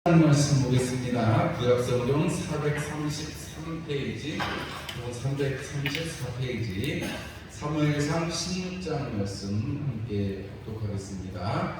말씀 보겠습니다. 구약성경 433페이지, 334페이지, 사무엘상 16장 말씀 함께 독독하겠습니다.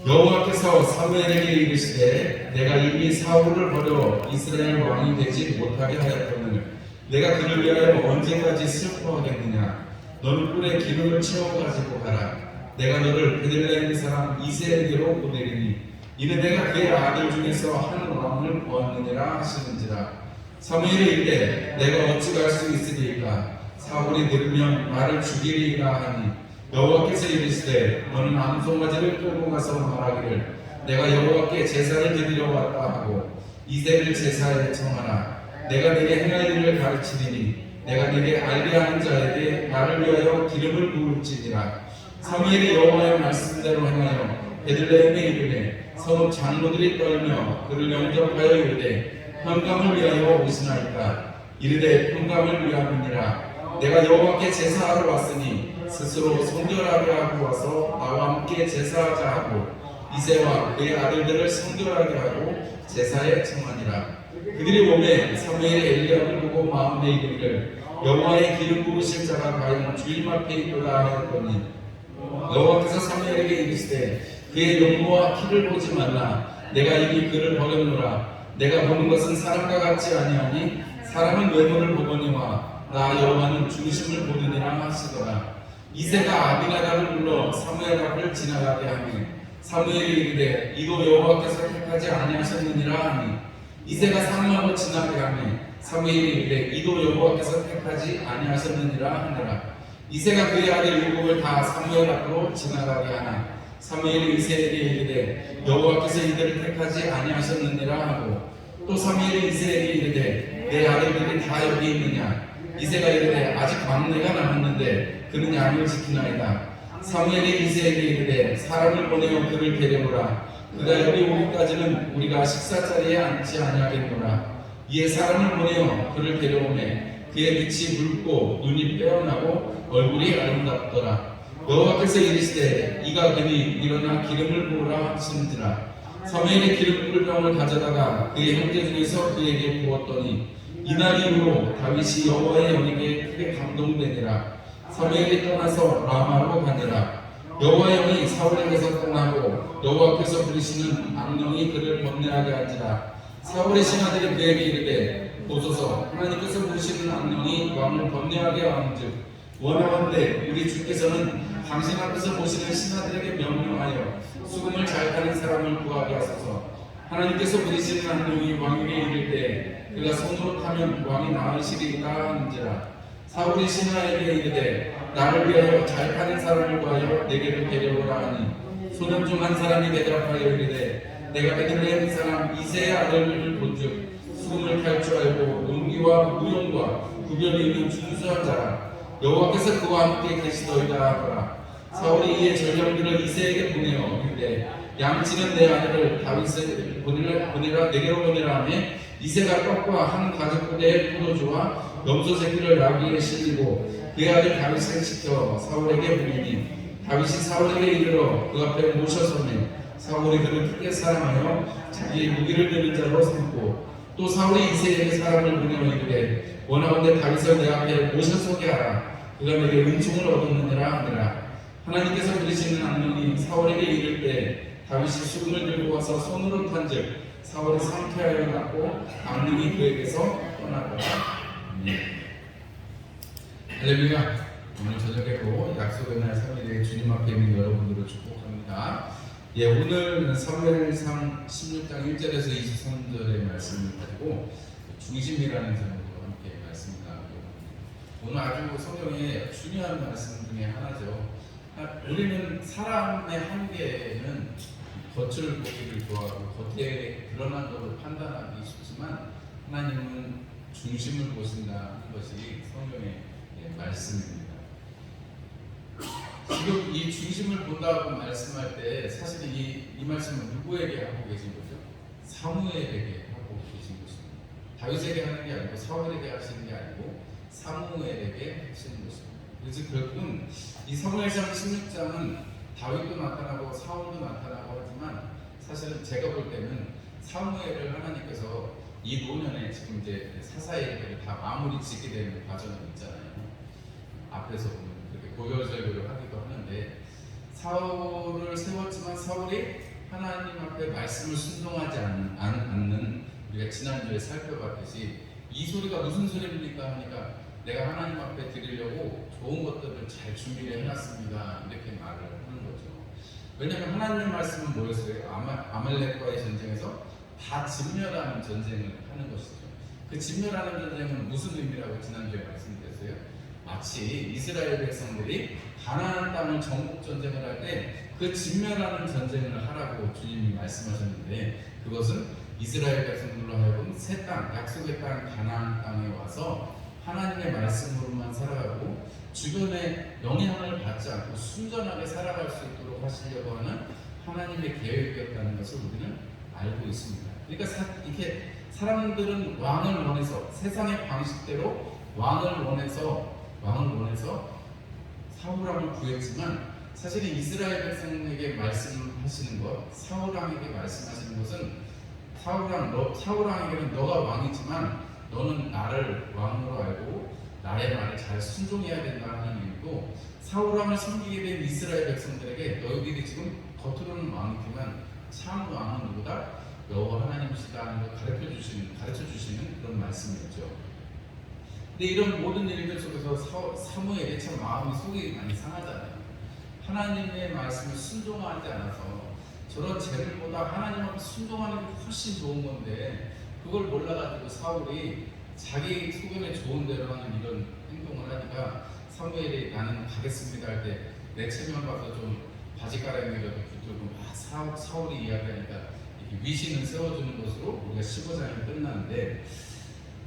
여호와께서 사무엘에게 이르시되 내가 이미 사울을 버려 이스라엘 왕이 되지 못하게 하였거늘 내가 그를 위하여 언제까지 슬퍼하겠느냐. 너는 꿀에 기름을 채워 가지고 가라. 내가 너를 베들레헴 사람 이새에게로 보내리니 이는 내가 그의 아들 중에서 한 왕을 보았느니라 하시는지라. 사무엘이 이르되 내가 어찌 갈 수 있으리이까. 사울이 들으면 나를 죽이리이까 하니 여호와께서 이르시되 너는 암송아지를 끌고 가서 말하기를 내가 여호와께 제사를 드리러 왔다 하고 이새를 제사에 청하라. 내가 네게 행할 일을 가르치리니 내가 네게 알게 하는 자에게 나를 위하여 기름을 부을지니라. 사무엘이 여호와의 말씀대로 행하여 베들레헴에 이르되 성읍 장로들이 떨며 그를 영접하여 이르되 평강을 위하여 오시나이까. 이르되 평강을 위함이니라. 내가 여호와께 제사하러 왔으니 스스로 성결하게 하고 와서 나와 함께 제사하자 하고 이새와 그의 아들들을 성결하게 하고 제사에 청하니라. 그들이 오매 사무엘이 엘리야를 보고 마음에 이르기를 여호와의 기름 부으실 자가 과연 주님 앞에 있도다 하였더니 여호와께서 사무엘에게 이르시되 그의 용모와 키를 보지 말라. 내가 이미 그를 버렸노라. 내가 보는 것은 사람과 같지 아니하니 사람은 외모를 보거니와 나 여호와는 중심을 보느니라 하시더라. 이새가 아비나답을 불러 사무엘 앞을 지나가게 하니 사무엘이 이르되 이도 여호와께서 택하지 아니하셨느니라 하니 이새가 사무하고 지나게 하니 사무엘이 이르되 이도 여호와께서 택하지 아니하셨느니라 하니라. 이새가 그의 아들 일곱을 다 사무엘 앞으로 지나가게 하나 사무엘이 이새에게 이르되 여호와께서 이들을 택하지 아니하셨느니라 하고 또 사무엘이 이새에게 이르되 내 아들들이 다 여기 있느냐. 이새가 이르되 아직 막내가 남았는데 그는 양을 지키나이다. 사무엘이 이새에게 이르되 사람을 보내어 그를 데려오라. 그가 여기 오기까지는 우리가 식사자리에 앉지 아니하겠노라. 이에 사람을 보내어 그를 데려오매 그의 빛이 붉고 눈이 빼어나고 얼굴이 아름답더라. 여호와께서 이르시되 이가 그니 일어나 기름을 부으라 하시는지라. 사무엘이 기름 부을 병을 가져다가 그의 형제 중에서 그에게 부었더니 이날 이후로 다윗이 여호와의 영에게 크게 감동되니라. 사무엘이 떠나서 라마로 가니라. 여호와의 영이 사울에게서 떠나고 여호와께서 부르시는 악령이 그를 번뇌하게 하니라. 사울의 신하들이 그에게 이르되 보소서 하나님께서 부르시는 악령이 왕을 번뇌하게 하는즉 원하건대 우리 주께서는 당신 앞에서 보시는 신하들에게 명령하여 수금을 잘 타는 사람을 구하게 하소서. 하나님께서 부르시는 악령이 왕에게 이를 때 그가 손으로 타면 왕이 나으시리까 하는지라. 사울이 신하에게 이르되 나를 위하여 잘 타는 사람을 구하여 내게로 데려오라 하니 소년 중 한 사람이 대답하여 이르되 내가 베들레헴 사람 이새의 아들을 본즉 수금을 탈 줄 알고 용기와 무용과 구별이 있는 준수한 자라. 여호와께서 그와 함께 계시더이다 하더라. 사울이 이에 전령들을 이새에게 보내어 이르되 양치는 내 아들을 다윗을 보내라 내게로 보내라 하매 이새가 떡과 한 가죽 부대의 포도주와 염소 새끼를 나귀에 실리고 그의 아들 다윗을 시켜 사울에게 보내니 다윗이 사울에게 이르러 그 앞에 모셔서매 사울이 그를 크게 사랑하여 자기의 무기를 드는 자로 삼고 또 사울이 이새에게 사람을 보내어 이르되 원하건대 다윗을 내 앞에 모셔서게 하라. 그가 내게 은총을 얻었느니라 하니라. 하나님께서 부르시는 악령이 사울에게 이를 때 다윗이 수금을 들고 와서 손으로 탄즉 사울이 상쾌하여 났고 악령이 그에게서 떠났더라. 할렐루야. 오늘 저녁에도 약속의 날 3일에 주님 앞에 있는 여러분들을 축복합니다. 오늘 사무엘상 16장 1절에서 23절의 말씀을 가지고 중심이라는 제목으로 함께 말씀 나누고 오늘 아주 성경의 중요한 말씀 중에 하나죠. 우리는 사람의 한계는 겉을 보기를 좋아하고 겉에 드러난 것을 판단하기 쉽지만 하나님은 중심을 보신다는 것이 성경의 말씀입니다. 지금 이 중심을 본다고 말씀할 때 사실 이 말씀은 누구에게 하고 계신 거죠? 사무엘에게 하고 계신 것입니다. 다윗에게 하는 게 아니고 사울에게 하시는 게 아니고 사무엘에게 하시는 것입니다. 그래서 결국은 이 사무엘상 16장은 다윗도 나타나고 사울도 나타나고 하지만 사실은 제가 볼 때는 사무엘을 하나님께서 이 노년에 지금 이제 사사의 다 마무리 짓게 되는 과정이 있잖아요. 앞에서 보면 그렇게 고열절교를 하기도 하는데 사울을 세웠지만 사울이 하나님 앞에 말씀을 순종하지 않는 우리가 지난주에 살펴봤듯이 이 소리가 무슨 소리입니까? 하니까 내가 하나님 앞에 드리려고 좋은 것들을 잘 준비를 해놨습니다. 이렇게 말을 하는 거죠. 왜냐하면 하나님의 말씀은 뭐였어요? 아말렉과의 전쟁에서 다 진멸하는 전쟁을 하는 것이죠. 그 진멸하는 전쟁은 무슨 의미라고 지난주에 말씀드렸어요? 마치 이스라엘 백성들이 가나안 땅을 정복 전쟁을 할 때 그 진멸하는 전쟁을 하라고 주님이 말씀하셨는데 그것은 이스라엘 백성들로 하여금 새 땅, 약속의 땅 가나안 땅에 와서 하나님의 말씀으로만 살아가고 주변에 영향을 받지 않고 순전하게 살아갈 수 있도록 하시려고 하는 하나님의 계획이었다는 것을 우리는 알고 있습니다. 그러니까 이렇게 사람들은 왕을 원해서 세상의 방식대로 왕을 원해서 사울왕을 구했지만 사실은 이스라엘 백성에게 말씀하시는 것, 사울왕에게 말씀하시는 것은 사울왕에게는 너가 왕이지만 너는 나를 왕으로 알고 나의 말을 잘 순종해야 된다 하는 의미고 사울왕을 섬기게 된 이스라엘 백성들에게 너희들이 지금 겉으로는 왕이지만 참 왕은 누구다? 여호와 하나님이시다 하는 걸 가르쳐 주시는 그런 말씀이었죠. 근데 이런 모든 일들 속에서 사무엘이 참 마음이 속이 많이 상하잖아요. 하나님의 말씀을 순종하지 않아서 저런 죄를보다 하나님 앞에 순종하는 게 훨씬 좋은 건데 그걸 몰라가지고 사울이 자기 소견에 좋은 대로 하는 이런 행동을 하니까 사무엘이 나는 가겠습니다 할 때 내 체면 봐서 좀 바지가랑이라도 붙들고 막 사울이 이야기하니까 위신을 세워주는 것으로 우리가 15장이 끝나는데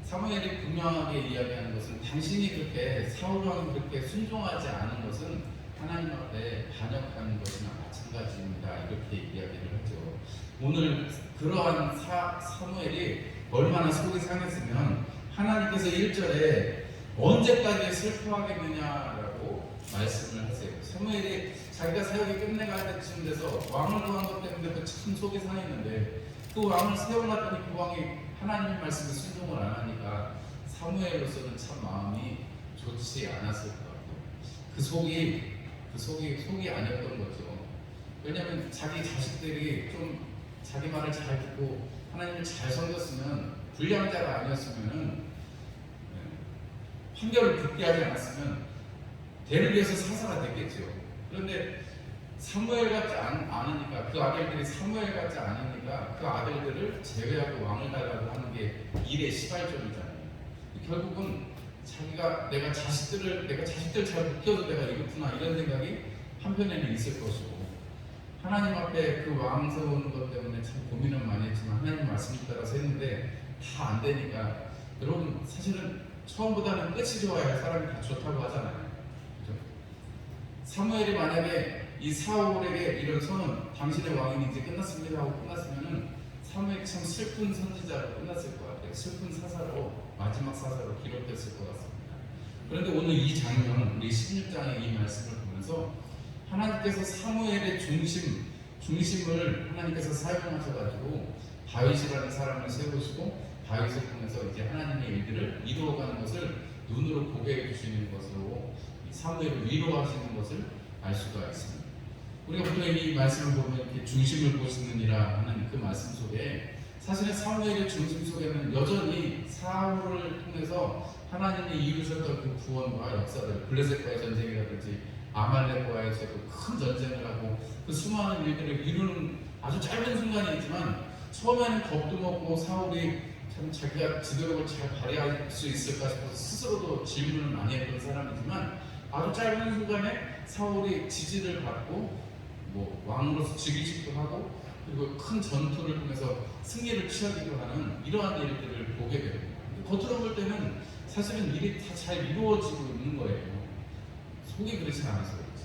사무엘이 분명하게 이야기하는 것은 당신이 그렇게 사울왕이 그렇게 순종하지 않은 것은 하나님 앞에 반역하는 것이나 마찬가지입니다. 이렇게 이야기를 하죠. 오늘 그러한 사무엘이 얼마나 속이 상했으면 하나님께서 1절에 언제까지 슬퍼하겠느냐라고 말씀을 하세요. 사무엘이 자기가 사역이 끝내갈 때쯤 돼서 왕을 구한 것 때문에 참 속이 상했는데 그 왕을 세워놨더니 그 왕이 하나님의 말씀에 순종을 안 하니까 사무엘로서는 참 마음이 좋지 않았을 것 같아요. 그 속이 아니었던 거죠. 왜냐하면 자기 자식들이 좀 자기 말을 잘 듣고 하나님을 잘 섬겼으면 불량자가 아니었으면은 판결을 듣게 하지 않았으면 대를 위해서 사사가 됐겠죠. 그런데 사무엘 같지 않으니까 그 아들들이 사무엘 같지 않으니까 그 아들들을 제외하고 왕을 달라고 하는 게 일의 시발점이잖아요. 결국은 자기가 내가 자식들 잘 못 키워도 내가 이렇구나 이런 생각이 한편에는 있을 것이고 하나님 앞에 그 왕 세우는 것 때문에 참 고민을 많이 했지만 하나님 말씀 따라서 했는데 다 안 되니까 여러분 사실은 처음보다는 끝이 좋아야 사람이 다 좋다고 하잖아요. 그죠? 사무엘이 만약에 이 사울에게 이런 선언 당신의 왕이 이제 끝났습니다 하고 끝났으면은 사무엘이 참 슬픈 선지자로 끝났을 것 같아요. 슬픈 사사로 마지막 사사로 기록됐을 것 같습니다. 그런데 오늘 이 장면 우리 16장의 이 말씀을 보면서 하나님께서 사무엘의 중심을 하나님께서 사용하셔가지고 다윗이라는 사람을 세우시고 다윗을 통해서 이제 하나님의 일들을 이루어가는 것을 눈으로 보게 해주시는 것으로 사무엘을 위로하시는 것을 알 수가 있습니다. 우리가 보통 이 말씀을 보면 이렇게 중심을 보시느니라 하는 그 말씀 속에 사실은 사무엘의 중심 속에는 여전히 사울을 통해서 하나님이 이루셨던 그 구원과 역사들, 블레셋과의 전쟁이라든지 아말렉과의 큰 전쟁을 하고 그 수많은 일들을 이루는 아주 짧은 순간이 있지만 처음에는 겁도 먹고 사울이 참 자기가 지도력을 잘 발휘할 수 있을까 싶어서 스스로도 질문을 많이 했던 사람이지만 아주 짧은 순간에 사울이 지지를 받고 왕으로서 즉위식도 하고 그리고 큰 전투를 통해서 승리를 취하기도 하는 이러한 일들을 보게 됩니다. 겉으로 볼 때는 사실은 일이 다 잘 이루어지고 있는 거예요. 속이 그렇지 않아서 그렇지.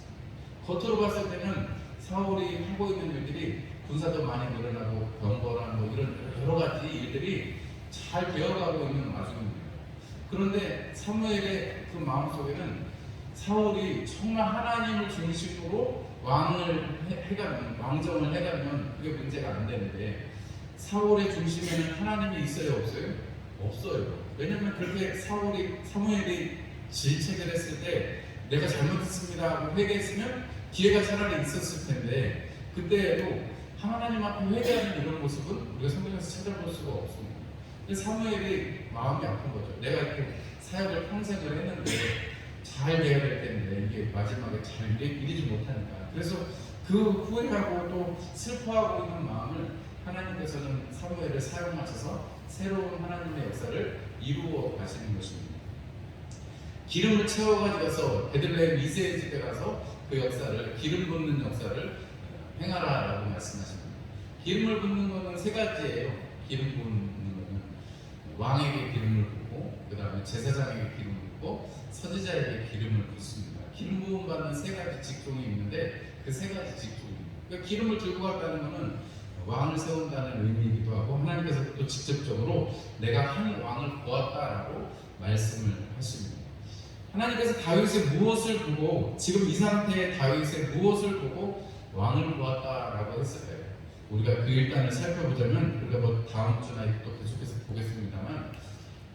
겉으로 봤을 때는 사울이 하고 있는 일들이 군사도 많이 늘어나고 병거나 이런 여러 가지 일들이 잘 되어가고 있는 와중입니다. 그런데 사무엘의 그 마음속에는 사울이 정말 하나님을 중심으로 왕정을 해가면 그게 문제가 안 되는데 사울의 중심에는 하나님이 있어요, 없어요? 없어요. 왜냐면 그렇게 사무엘이 질책을 했을 때 내가 잘못했습니다 하고 회개했으면 기회가 차라리 있었을 텐데, 그때에도 하나님 앞에 회개하는 이런 모습은 우리가 성경에서 찾아볼 수가 없습니다. 근데 사무엘이 마음이 아픈 거죠. 내가 이렇게 사역을 평생을 했는데 잘 돼야 될 텐데 이게 마지막에 잘 이루지 못하니까. 그래서 그 후회하고 또 슬퍼하고 있는 마음을 하나님께서는 사무엘을 사용하셔서 새로운 하나님의 역사를 이루어 가시는 것입니다. 기름을 채워가지고서 베들레헴 이새의 집에 가서 그 역사를, 기름 붓는 역사를 행하라라고 말씀하십니다. 기름을 붓는 것은 세 가지예요. 기름 붓는 것은 왕에게 기름을 붓고, 그 다음에 제사장에게 기름을 붓고, 선지자에게 기름을 붓습니다. 기름 부음 받는 세 가지 직종이 있는데 그 세 가지 직종입니다. 그러니까 기름을 들고 갔다는 것은 왕을 세운다는 의미이기도 하고, 하나님께서 또 직접적으로 내가 한 왕을 보았다라고 말씀을 하십니다. 하나님께서 다윗의 무엇을 보고, 지금 이 상태의 다윗의 무엇을 보고 왕을 보았다라고 했을까요? 우리가 그 일단을 살펴보자면, 우리가 뭐 다음 주나 또 계속해서 보겠습니다만,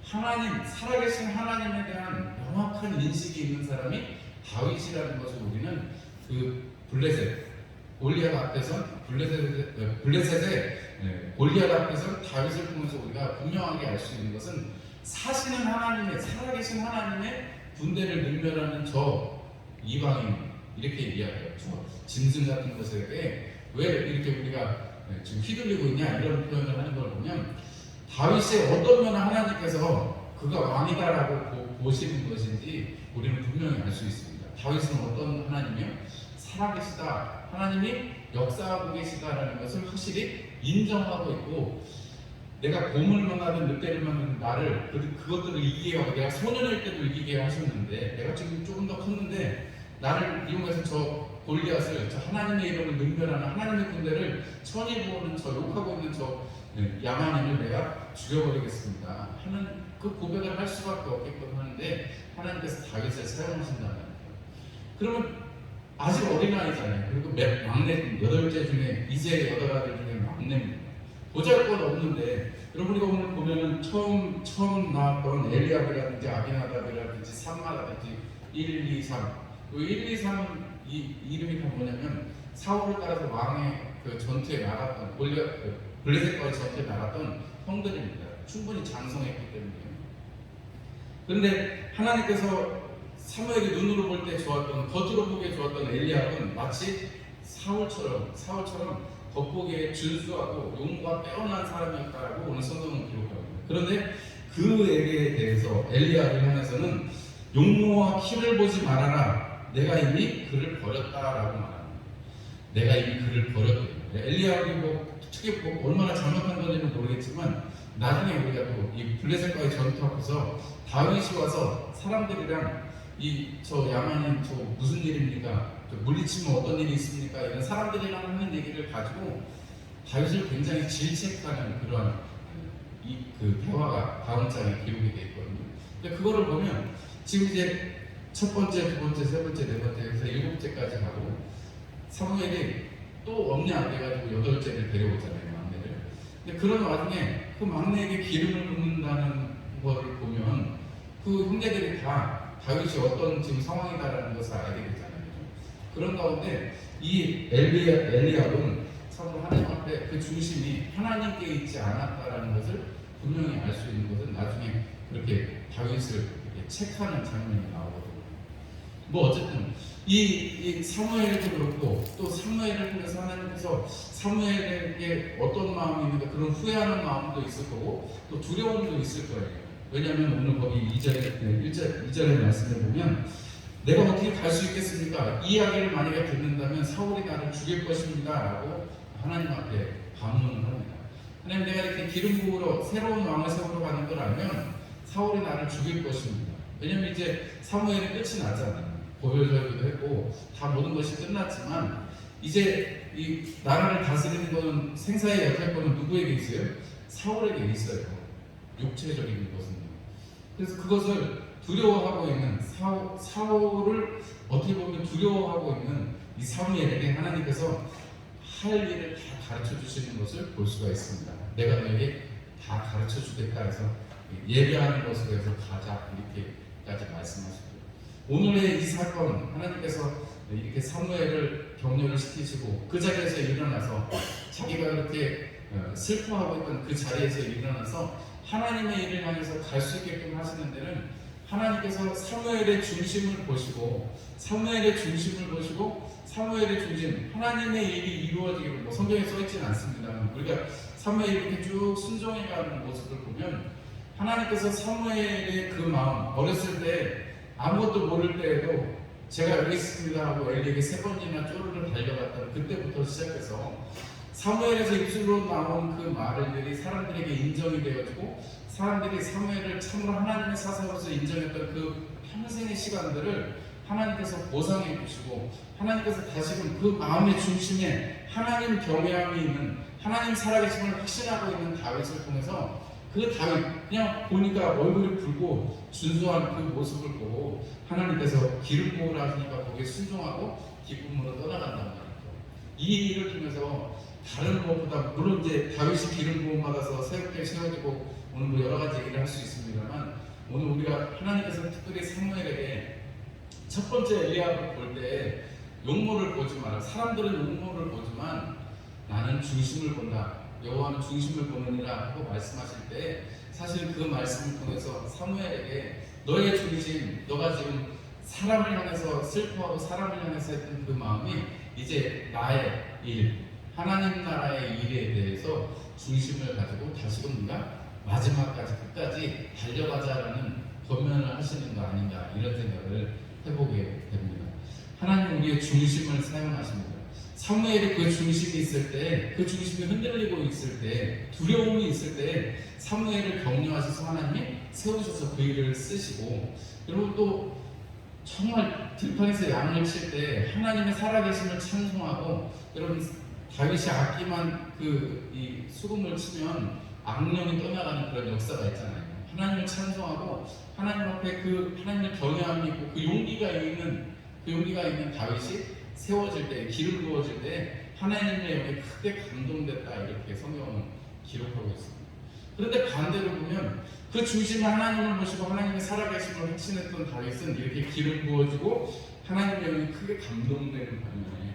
하나님, 살아계신 하나님에 대한 명확한 인식이 있는 사람이 다윗이라는 것을 우리는 그 골리앗 앞에서 블레셋의 골리앗 앞에서 다윗을 보면서 우리가 분명하게 알 수 있는 것은, 사시는 하나님의, 살아계신 하나님의 군대를 능멸하는 저 이방인, 이렇게 이야기해요. 저 짐승 같은 것에게 왜 이렇게 우리가 지금 휘둘리고 있냐, 이런 표현을 하는 걸 보면, 다윗의 어떤 면을 하나님께서 그가 왕이다라고 보시는 것인지 우리는 분명히 알 수 있습니다. 다윗은 어떤 하나님이요? 살아계시다, 하나님이 역사하고 계시다라는 것을 확실히 인정하고 있고, 내가 곰을 만나든 늑대를 만나든 나를 그것들을 이기게 하고, 내가 소년일 때도 이기게 하셨는데, 내가 지금 조금 더 컸는데 나를 이용해서 저 골리앗을, 저 하나님의 이름을 능멸하는 하나님의 군대를 천이 보는 저 욕하고 있는 저 야만인을 내가 죽여버리겠습니다 하는 그 고백을 할 수밖에 없게끔 하는데, 하나님께서 다윗을 사용하신다는 거예요. 그러면 아직 어린아이잖아요. 그리고 막내, 8째 중에 이제 8아들 중에 막내입니다. 보잘것없는데, 여러분 우리가 오늘 보면은 처음 나왔던 엘리압이라든지 아비나답이라든지 삼마라든지 1, 2, 3, 그 1, 2, 3 이 이름이 다 뭐냐면, 사울을 따라서 왕의 그 전투에 나갔던, 블레셋과의 전투에 나갔던 형들입니다. 충분히 장성했기 때문에요. 그런데 하나님께서 사무엘이 눈으로 볼 때 좋았던, 겉으로 보기에 좋았던 엘리압은 마치 사울처럼 겉보기에 준수하고 용과 빼어난 사람이었다라고 오늘 성경은 기록합니다. 그런데 그에게 대해서, 엘리압을 향해서는 용모와 키를 보지 말아라, 내가 이미 그를 버렸다라고 말합니다. 내가 이미 그를 버렸다. 엘리압이 특히 얼마나 잘못한 건지는 모르겠지만, 나중에 우리가 또 이 블레셋과의 전투 앞에서 다윗이 와서 사람들이랑 저 야만인 저 무슨 일입니까? 물리치면 어떤 일이 있습니까? 이런 사람들이랑 하는 얘기를 가지고 다윗을 굉장히 질책하는 그러한 그 대화가 다음 장에 기록이 되어 있거든요. 근데 그거를 보면 지금 이제 첫 번째, 두 번째, 세 번째, 네 번째 해서 7째까지 가고, 사무엘이 또 없냐 그래가지고 8째를 데려오잖아요, 막내를. 근데 그런 와중에 그 막내에게 기름을 붓는다는 거를 보면 그 형제들이 다 다윗이 어떤 지금 상황이다라는 것을 알게 되잖아요. 그런 가운데 이 엘리압은 참으로 하나님 앞에 그 중심이 하나님께 있지 않았다라는 것을 분명히 알 수 있는 것은 나중에 그렇게 다윗을 이렇게 책하는 장면이 나오거든요. 뭐 어쨌든 이 사무엘도 그렇고, 또 사무엘을 통해서 하나님께서 사무엘에게 어떤 마음이 있는가, 그런 후회하는 마음도 있을 거고 또 두려움도 있을 거예요. 왜냐하면 오늘 거기 2절의 말씀을 보면, 내가 어떻게 갈 수 있겠습니까? 이 이야기를 만약에 듣는다면 사울이 나를 죽일 것입니다 라고 하나님 앞에 반문을 합니다. 하나님, 내가 이렇게 기름 부으러 새로운 왕을 세우러 가는 걸 알면 사울이 나를 죽일 것입니다. 왜냐면 이제 사무엘이 끝이 나잖아요. 보혈절기도 했고 다 모든 것이 끝났지만, 이제 이 나라를 다스리는 것은, 생사의 여태권은 누구에게 있어요? 사울에게 있어요. 육체적인 것은. 그래서 그것을 두려워하고 있는 사울을 어떻게 보면 두려워하고 있는 이 사무엘에게 하나님께서 할 일을 다 가르쳐 주시는 것을 볼 수가 있습니다. 내가 너에게 다 가르쳐 주겠다 해서 예배하는 것으로 해서 가자 이렇게까지 말씀하시고, 오늘의 이 사건 하나님께서 이렇게 사무엘을 격려를 시키시고 그 자리에서 일어나서 자기가 그렇게 슬퍼하고 있던 그 자리에서 일어나서 하나님의 일을 향해서 갈 수 있게끔 하시는 데는 하나님께서 사무엘의 중심을 보시고 사무엘의 중심 하나님의 일이 이루어지기를, 뭐 성경에 써있지는 않습니다. 우리가 사무엘이 이렇게 쭉 순종해가는 모습을 보면 하나님께서 사무엘의 그 마음, 어렸을 때 아무것도 모를 때에도 제가 여기 있습니다 하고 엘리에게 3번이나 쪼르르 달려갔던 그때부터 시작해서 사무엘에서 입술로 나온 그 말들이 사람들에게 인정이 되어지고 사람들이 사무엘을 참으로 하나님의 사사로서 인정했던 그 평생의 시간들을 하나님께서 보상해 주시고, 하나님께서 다시금 그 마음의 중심에 하나님 경외함이 있는, 하나님 살아계심을 확신하고 있는 다윗을 통해서 그 다윗, 그냥 보니까 얼굴이 붉고 준수한 그 모습을 보고 하나님께서 기름 부으라 하시니까 거기에 순종하고 기쁨으로 떠나간단 말이죠. 이 일을 통해서 다른 것보다, 물론 이제 다윗이 기름 부음 받아서 새롭게 세워지고 오늘 뭐 여러 가지 얘기를 할 수 있습니다만, 오늘 우리가 하나님께서 특별히 사무엘에게 첫 번째 엘리야를 볼 때 용모를 보지 마라. 사람들은 용모를 보지만 나는 중심을 본다. 여호와는 중심을 보느니라 하고 말씀하실 때 사실 그 말씀을 통해서 사무엘에게 너의 중심, 너가 지금 사람을 향해서 슬퍼하고 사람을 향해서 했던 그 마음이 이제 나의 일, 하나님 나라의 일에 대해서 중심을 가지고 다시금 네가 마지막까지 끝까지 달려가자라는 권면을 하시는 거 아닌가, 이런 생각을 해보게 됩니다. 하나님 우리의 중심을 사용하십니다. 사무엘이 그 중심이 있을 때, 그 중심이 흔들리고 있을 때, 두려움이 있을 때 사무엘을 격려하셔서 하나님이 세우셔서 그 일을 쓰시고, 그리고 또 정말 들판에서 양을 칠 때 하나님의 살아계심을 찬송하고, 여러분 다윗이 악기만 이 수금을 치면 악령이 떠나가는 그런 역사가 있잖아요. 하나님을 찬송하고 하나님 앞에 그 하나님의 경외함이 있고 그 용기가 있는 다윗이 세워질 때, 기름 부어질 때 하나님의 영에 크게 감동됐다, 이렇게 성경은 기록하고 있습니다. 그런데 반대로 보면 그 중심에 하나님을 모시고 하나님의 살아계심을 확신했던 다윗은 이렇게 기름 부어지고 하나님의 영이 크게 감동되는 반면에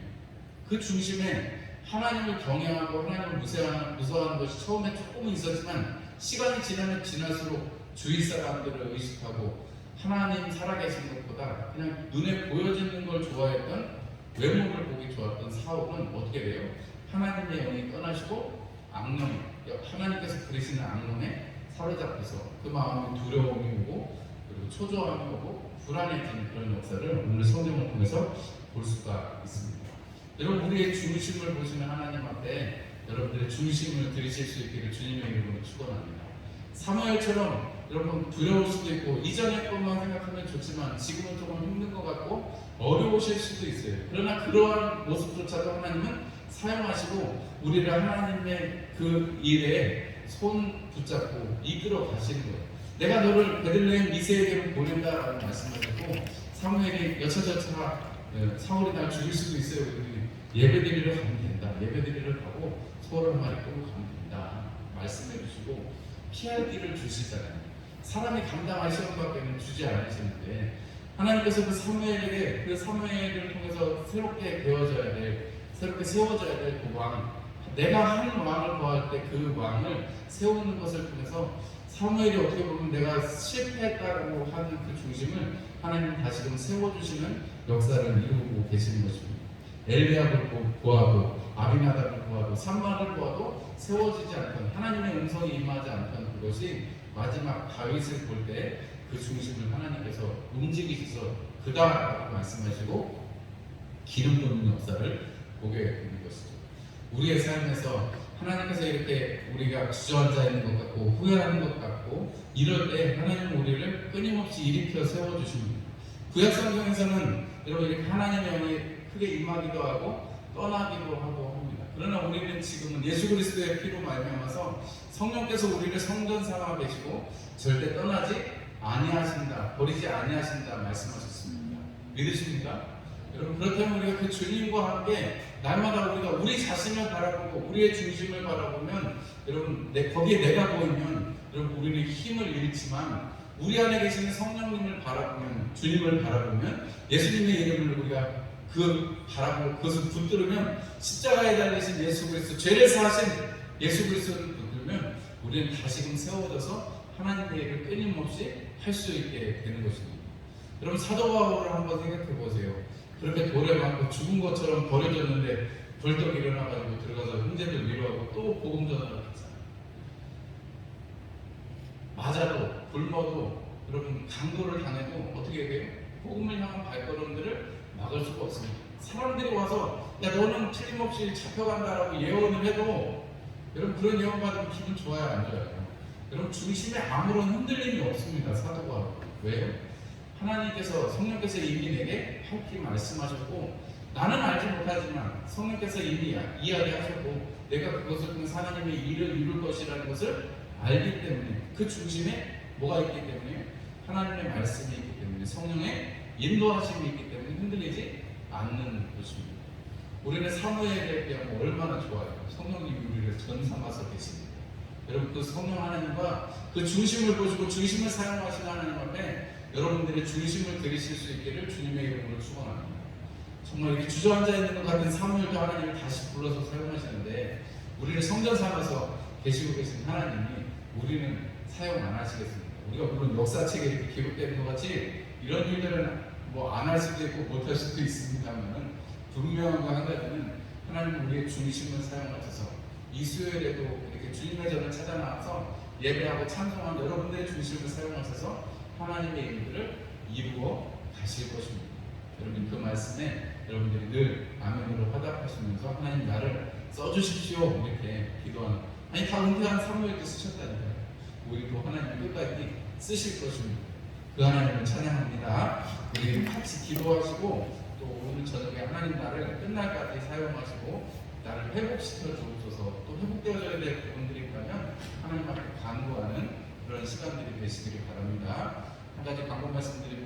그 중심에 하나님을 경외하고 하나님을 무서워하는 것이 처음에 조금은 있었지만 시간이 지나면 지날수록 주위 사람들을 의식하고 하나님 살아계신 것보다 그냥 눈에 보여지는 걸 좋아했던, 외모를 보기 좋았던 사울은 어떻게 돼요? 하나님의 영이 떠나시고 하나님께서 부리시는 악령에 사로잡혀서 그 마음에 두려움이 오고 그리고 초조함이 오고 불안해지는 그런 역사를 오늘 성경을 통해서 볼 수가 있습니다. 여러분 우리의 중심을 보시는 하나님 앞에 여러분들의 중심을 들이실 수 있기를 주님의 이름으로 축원합니다. 사무엘처럼 여러분 두려울 수도 있고 이전의 것만 생각하면 좋지만 지금은 조금 힘든 것 같고 어려우실 수도 있어요. 그러나 그러한 모습조차도 하나님은 사용하시고 우리를 하나님의 그 일에 손 붙잡고 이끌어 가시는 거예요. 내가 너를 베들레헴 미세에게로 보낸다라고 말씀하셨고, 사무엘이 여차저차 사울이 날 죽일 수도 있어요. 예배드리러 가면 된다. 예배드리러 가고 소를 한 마리 끌고 가면 된다. 말씀해 주시고 피할 길을 주시잖아요. 사람이 감당할 시험밖에는 주지 않으시는데 하나님께서 그 사무엘을 통해서 새롭게 되어져야 될, 새롭게 세워져야 될 그 왕, 내가 한 왕을 구할 때 그 왕을 세우는 것을 통해서 사무엘이 어떻게 보면 내가 실패했다고 하는 그 중심을 하나님은 다시금 세워주시는 역사를 이루고 계시는 것입니다. 엘리압을 구하고 아비나답을 구하고 산마를 구하도 세워지지 않던, 하나님의 음성이 임하지 않던 그것이 마지막 다윗을 볼 때 그 중심을 하나님께서 움직이셔서 그다라고 말씀하시고 기름 붓는 역사를 보게 되는 것이죠. 우리의 삶에서 하나님께서 이렇게 우리가 주저앉아 있는 것 같고 후회하는 것 같고 이럴 때 하나님은 우리를 끊임없이 일으켜 세워주십니다. 구약성경에서는 여러분 이렇게 하나님의 영이 크게 임하기도 하고 떠나기도 하고 합니다. 그러나 우리는 지금은 예수 그리스도의 피로 말미암아서 성령께서 우리를 성전 삼아 계시고 절대 떠나지 아니하신다, 버리지 아니하신다 말씀하셨습니다. 믿으십니까? 여러분 그렇다면 우리가 그 주님과 함께 날마다 우리가 우리 자신을 바라보고 우리의 중심을 바라보면 여러분 거기에 내가 보이면 여러분 우리는 힘을 잃지만 우리 안에 계시는 성령님을 바라보면 주님을 바라보면 예수님의 이름을 우리가 바라보고 그것을 붙들으면 십자가에 달리신 예수 그리스도 죄를 사하신 예수 그리스도를 붙들면 우리는 다시금 세워져서 하나님의 일을 끊임없이 할 수 있게 되는 것입니다. 여러분 사도 바울을 한번 생각해 보세요. 그렇게 돌에 맞고 죽은 것처럼 버려졌는데 벌떡 일어나가지고 들어가서 형제들 위로하고 또 복음 전하러 갔잖아요. 맞아도 굶어도 여러분 강도를 당해도 어떻게 돼요? 복음을 향한 발걸음들을 막을 수가 없습니다. 사람들이 와서 야 너는 틀림없이 잡혀간다라고 예언을 해도 여러분 그런 예언 받으면 기분 좋아요 안 좋아요? 여러분 중심에 아무런 흔들림이 없습니다. 사도가 왜요? 하나님께서 성령께서 이미 내게 밝히 말씀하셨고 나는 알지 못하지만 성령께서 이미 이야기하셨고 내가 그것을 통해 하나님의 일을 이룰 것이라는 것을 알기 때문에 그 중심에 뭐가 있기 때문에 하나님의 말씀이 있기 때문에 성령의 인도하심이 있기 때문에 흔들리지 않는 것입니다. 우리는 사무엘에 비하면 얼마나 좋아요. 성령님이 우리를 전삼아서 계십니다. 여러분 그 성령 하나님과 그 중심을 보시고 중심을 사용하시는 하나님 앞에 여러분들의 중심을 들이실 수 있기를 주님의 이름으로 축원합니다. 정말 이렇게 주저앉아 있는 것 같은 사무엘도 하나님을 다시 불러서 사용하시는데 우리를 성전 삼아서 계시고 계신 하나님이 우리는 사용 안 하시겠습니까? 우리가 물론 역사책에 이렇게 기록되는 것 같이 이런 일들은 뭐 안 할 수도 있고 못 할 수도 있습니다만 분명한 거 한 가지는 하나님은 우리의 중심을 사용하셔서 이 수요일에도 이렇게 주님의 전을 찾아 나와서 예배하고 찬송한 여러분들의 중심을 사용하셔서 하나님의 일들을 이루어 가실 것입니다. 여러분 그 말씀에 여러분들이 늘 아멘으로 화답하시면서 하나님 나를 써주십시오 이렇게 기도하는 아니 다 은퇴한 사무엘도 쓰셨다니까요. 우리도 하나님 끝까지 쓰실 것입니다. 그 하나님을 찬양합니다. 우리 같이 기도하시고 또 오늘 저녁에 하나님 나를 끝날까지 사용하시고 나를 회복시켜 주옵소서. 또 회복되어져야 될 부분들이 있다면 하나님 앞에 간구하는 그런 시간들이 되시기를 바랍니다. 한 가지 광고 말씀드리면